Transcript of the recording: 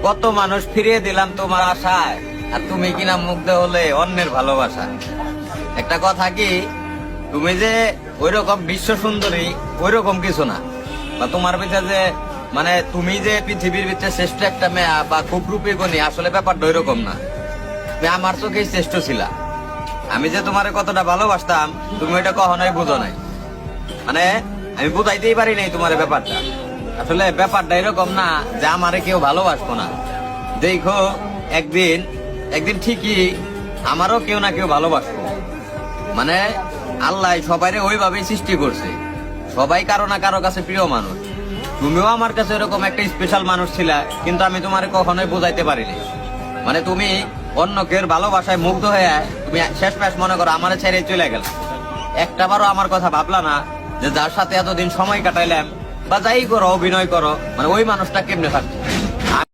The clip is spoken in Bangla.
কত মানুষ ফিরিয়ে দিলাম তোমার আশায়, আর তুমি কিনা মুগ্ধ হলে অন্যের ভালোবাসা। একটা কথা কি, তুমি যে ওইরকম বিশ্ব সুন্দরী ওইরকম কিছু না, বা তোমার ভিতরে যে মানে তুমি যে পৃথিবীর ভিতরে শ্রেষ্ঠ একটা মেয়া বা খুব রূপী গুণী, আসলে ব্যাপারটা ওইরকম না। তুমি আমার চোখেই শ্রেষ্ঠ ছিলা। আমি যে তোমার কতটা ভালোবাসতাম তুমি ওইটা কখনোই বুঝো নাই। মানে আমি বুঝাইতেই পারি নাই তোমার ব্যাপারটা। আসলে ব্যাপারটা এরকম না যে আমারে কেউ ভালোবাসবো না। দেখো একদিন একদিন ঠিকই আমারও কেউ না কেউ ভালোবাসবো। মানে আল্লাহ সবাইরে ওইভাবেই সৃষ্টি করছে, সবাই কারো না কারো কাছে প্রিয় মানুষ। তুমিও আমার কাছে এরকম একটা স্পেশাল মানুষ ছিলা, কিন্তু আমি তোমারে কখনোই বুঝাইতে পারিনি। মানে তুমি অন্য কেউ ভালোবাসায় মুগ্ধ হয়ে তুমি শেষ ম্যাচ মনে করো আমারে ছেড়ে চলে গেল। একটাবারও আমার কথা ভাবলা না যে যার সাথে এতদিন সময় কাটাইলাম বা যাই করো অভিনয় করো, মানে ওই মানুষটা কেমনে থাকতো।